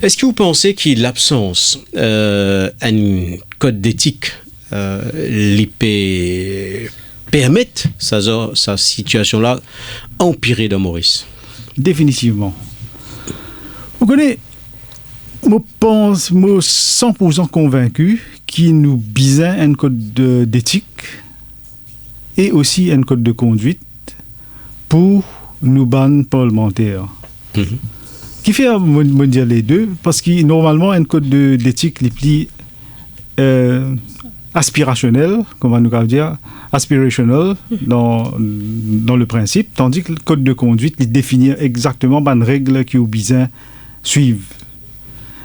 Est-ce que vous pensez que l'absence d'un code d'éthique l'IP permettre sa situation-là empirer dans Maurice? Définitivement. Vous connaissez, je pense, 100% convaincu qu'il nous besoin un code d'éthique et aussi un code de conduite pour nous ban parlementaires. Qui fait me dire les deux? Parce que normalement, un code d'éthique est plus aspirationnel, comment nous allons dire, aspirational dans le principe, tandis que le code de conduite il définit exactement les règles qui ont besoin suivre.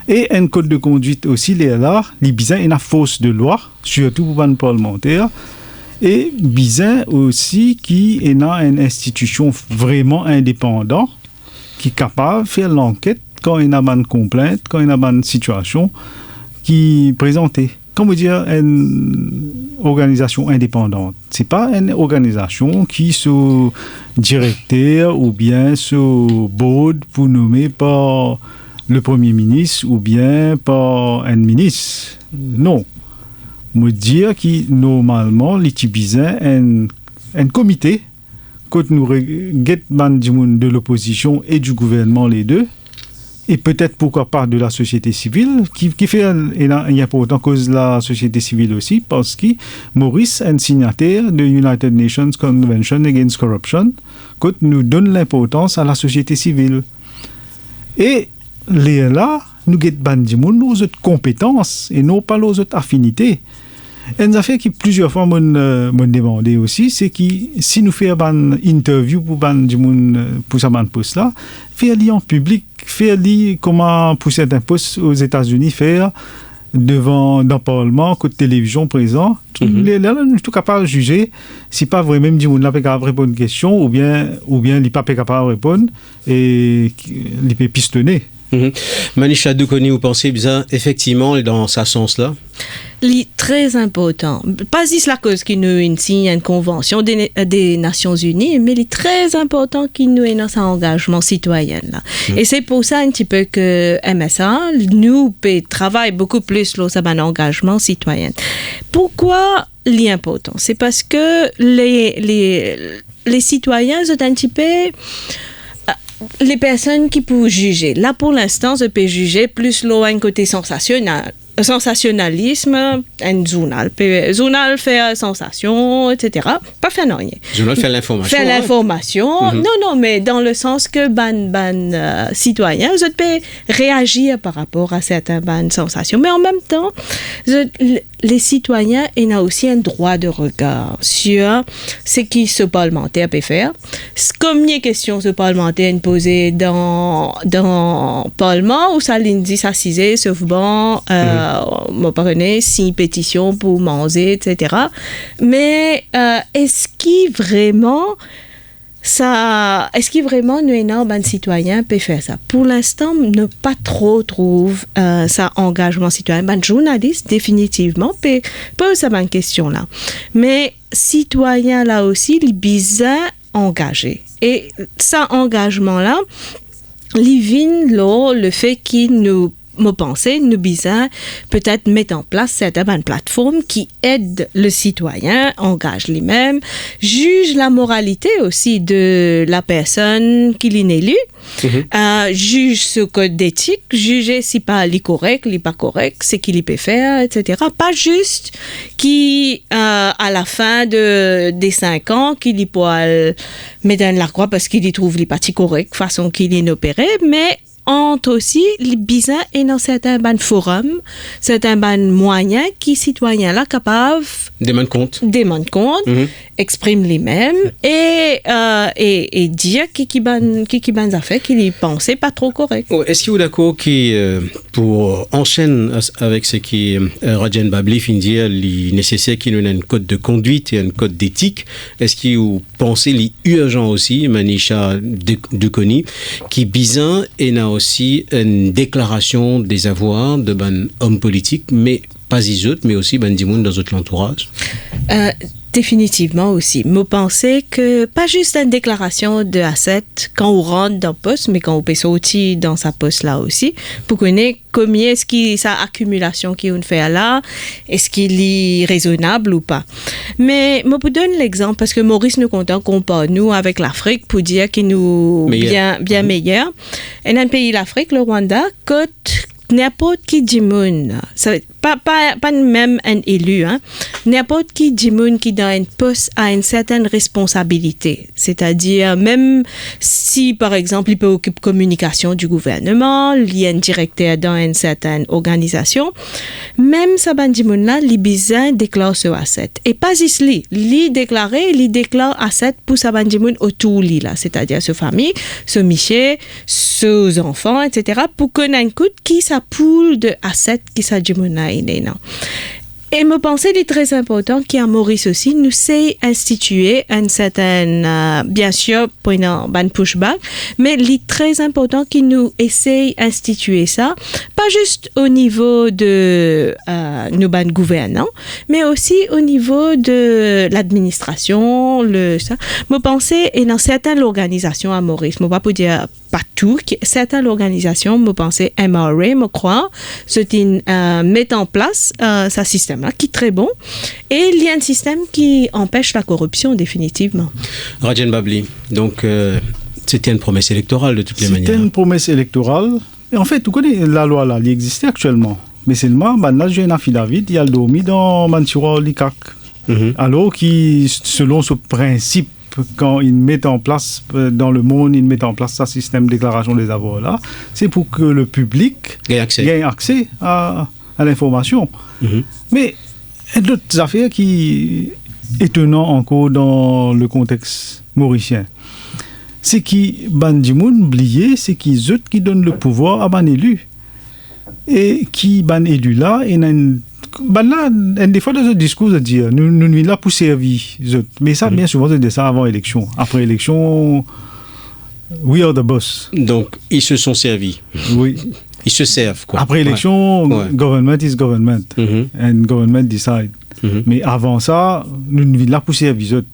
Et un code de conduite aussi, il est là, il besoin une force de loi, surtout pour les parlementaires, et besoin aussi qu'il y ait une institution vraiment indépendante qui est capable de faire l'enquête quand il y a une complainte, quand il y a une situation qui est présentée. Comment dire, une organisation indépendante. Ce n'est pas une organisation qui est directeur ou bien sous board pour nommer par le Premier ministre ou bien par un ministre. Non. Je dire que normalement, l'utilisent un comité quand nous regardons de l'opposition et du gouvernement les deux, et peut-être pourquoi pas de la société civile, qui fait une importante cause de la société civile aussi, parce que Maurice est un signataire de United Nations Convention Against Corruption, qui nous donne l'importance à la société civile. Et là, nous avons nos autres compétences et non pas nos autres affinités. Une affaire qui plusieurs fois m'ont demandé aussi, c'est que si nous faisons une interview pour ce poste là, faire-le en public, faire-le comment pour certains postes aux États-Unis faire dans le Parlement, côté télévision présent. Là, nous sommes capables de juger si pas vraiment du monde là pas capable de répondre à une question ou bien il n'est pas capable de répondre et il peut pistonner. Manisha Dukoni, vous pensez bien effectivement dans ce sens-là? C'est très important. Pas juste la cause qui nous signe une convention des Nations Unies, mais il est très important qu'il nous ait un engagement citoyen. Là. Et c'est pour ça un petit peu que MSA, nous, travaille beaucoup plus sur un engagement citoyen. Pourquoi l'important? C'est parce que les citoyens sont un petit peu les personnes qui peuvent juger. Là, pour l'instant, je peux juger plus loin côté sensationnalisme, un journal. Journal fait sensation, etc. Pas faire rien. Journal fait l'information. Fait l'information. Non, mais dans le sens que citoyens, je peux réagir par rapport à certaines sensations. Mais en même temps, les citoyens ont aussi un droit de regard sur ce que ce parlementaire peut faire. Combien de questions ce parlementaire est posé dans le Parlement, où ça l'indique assisé, sauf bon, pardonnez, 6 pétitions pour manger, etc. Mais est-ce qu'il vraiment nous énorme citoyen peut faire ça? Pour l'instant, ne pas trop trouve ça engagement citoyen. Journaliste définitivement peut poser cette question là. Mais citoyen là aussi, il est bien engagé. Et ça engagement là, il vient le fait qu'il nous pensez, nous besoin peut-être mettre en place certaines plateformes qui aident le citoyen, engagent lui-même, jugent la moralité aussi de la personne qui l'est élue, juge ce code d'éthique, juger si pas il est correct, il n'est pas correct, ce qu'il peut faire, etc. Pas juste qui, à la fin des 5 ans, qu'il y peut mettre dans la croix parce qu'il y trouve les parties correctes, façon qu'il est opéré, mais entre aussi les bizarres et dans certains forums, certains moyens qui citoyens là capables demandent compte, expriment les mêmes et dire qui ban affaires qui les pensaient pas trop correct. Est-ce que vous êtes d'accord que pour enchaîner avec ce qui Rajan Babli fin dire il nécessaire qu'il y ait un code de conduite et un code d'éthique, est-ce que vous pensez qu'il est urgent aussi Manisha Dukoni qui bizarre et n'a aussi une déclaration des avoirs de hommes politiques, mais pas les autres, mais aussi des gens dans notre entourage? Définitivement aussi. Je pensais que pas juste une déclaration de asset quand on rentre dans le poste, mais quand on peut sortir dans sa poste là aussi, pour connaître combien est-ce que sa accumulation qu'on fait là, est-ce qu'il est raisonnable ou pas. Mais je vous donne l'exemple parce que Maurice nous compare nous avec l'Afrique pour dire qu'il nous bien meilleur. Et un pays l'Afrique, le Rwanda, cote n'importe qui dit pas même un élu, hein. N'importe qui dit qui dans un poste a une certaine responsabilité. C'est-à-dire, même si, par exemple, il peut occuper communication du gouvernement, il y a un directeur dans une certaine organisation, même ça ban là, il besoin déclare ce asset. Et pas juste il déclare asset pour sa ban autour lui là, c'est-à-dire sa famille, ce Michel, ses enfants, etc. pour qu'on ait un coup qui sa poule de assets qui sa non. Et me pensais qu'il est très important qu'à Maurice aussi nous sait instituer un certain bien sûr pour une pushback, mais il est très important qu'il nous essaye d'instituer ça, pas juste au niveau de nos gouvernants, mais aussi au niveau de l'administration, ça. Me pensais et dans certaines organisations à Maurice, me pas pour dire pas tout, certaines organisations, me pensais MRA, me crois, c'est met en place ce système-là qui est très bon et il y a un système qui empêche la corruption définitivement. Rajan Babli, donc c'était une promesse électorale de toutes les manières. C'était une promesse électorale. Et en fait, tu connais la loi là, elle existe actuellement. Mais seulement, là, j'ai un affidavit, il y a le domi dans Manchura Likak. Alors, qui, selon ce principe, quand ils mettent en place, dans le monde, ils mettent en place ce système de déclaration des avoirs là, c'est pour que le public ait accès à l'information. Mais il y a d'autres affaires qui sont étonnantes encore dans le contexte mauricien. C'est qui Bandimoun oublié, c'est qu'ils autres qui donnent le pouvoir à ban élu. Et qui ban élu là, et là, des fois dans ce discours de dire nous sommes là pour servir les autres. Mais ça, bien souvent, c'est ça avant élection. Après élection, we are the boss. Donc, ils se sont servis. Oui. Ils se servent, quoi. Après élection, government is government. And government decide. Mais avant ça, nous sommes là pour servir les autres.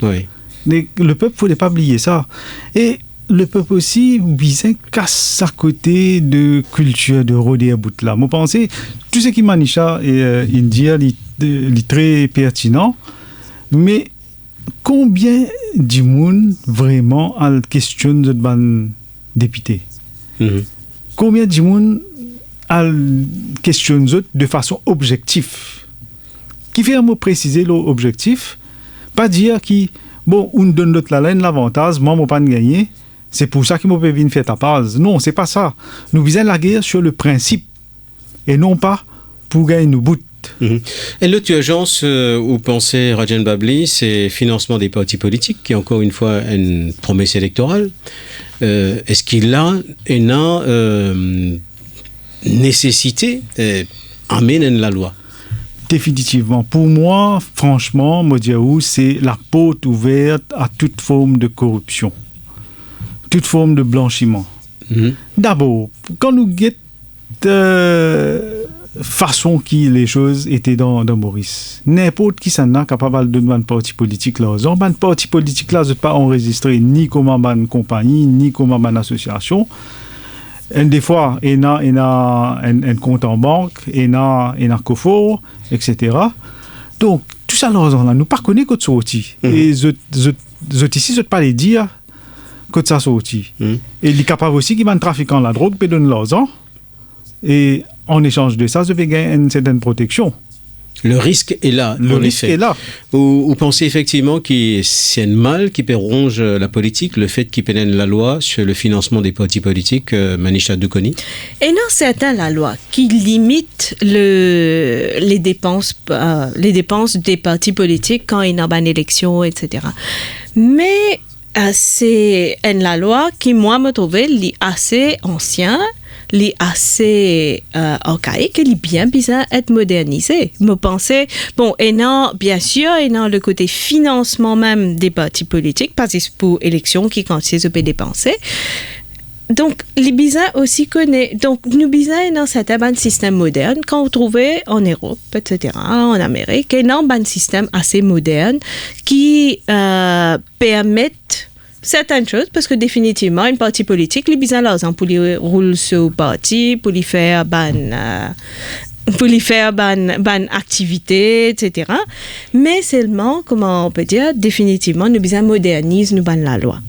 Oui. Mais le peuple, il ne faut pas oublier ça. Et le peuple aussi, il casse à côté de culture de Rodé à bout là. Moi, je pense tout ce qui Manisha et India est très pertinent. Mais combien de monde vraiment a la question de ban député? Combien de monde a la question de façon objective? Qui fait préciser l'objectif? Pas dire qui bon, on donne l'autre la laine l'avantage, moi, je ne pas gagner. C'est pour ça que je peux venir faire ta base. Non, c'est pas ça. Nous visons la guerre sur le principe et non pas pour gagner nos bouts. Et l'autre urgence, où pensait Rajan Babli, c'est le financement des partis politiques, qui est encore une fois une promesse électorale. Est-ce qu'il a une nécessité amène la loi? Définitivement. Pour moi, franchement, Modiaou, c'est la porte ouverte à toute forme de corruption, toute forme de blanchiment. D'abord, quand nous guettons façon qui les choses étaient dans Maurice, n'importe qui s'en a capable de donner un parti politique là, un parti politique là, je ne pas enregistré ni comme une compagnie, ni comme une association. Et des fois, il y a un compte en banque, il y a un coffre, etc. Donc, tout ça, là, nous ne connaissons pas que ça sorti. Et je ici, je ne pas les dire que ça sorti. Et il est capable aussi qu'il y a un trafiquant de la drogue, peut donner l'argent. Et en échange de ça, je vais gagner une certaine protection. Le risque est là. Le risque est là. Vous pensez effectivement que c'est un mal qui peut ronger la politique, le fait qu'il pénètre la loi sur le financement des partis politiques, Manisha Dukoni? Et non, certains la loi qui limite les dépenses des partis politiques quand il y a une élection, etc. Mais c'est la loi qui, moi, me trouvais assez ancien, les assez archaïque, il est bien besoin d'être modernisé. Je pensais, bon, et non, bien sûr, et non, le côté financement même des partis politiques, pas juste pour élections qui quand ils se peut dépenser. donc, les Bizins aussi connaissent. Donc, nous Bizins, dans certains systèmes modernes, qu'on trouvait en Europe, etc., en Amérique, et dans un système assez moderne qui permettent certaines choses, parce que définitivement, une partie politique, les Bizins, là, pour les rouler sur le parti, pour les faire activité, etc. Mais seulement, comment on peut dire, définitivement, nous Bizins modernisent, nous ban la loi.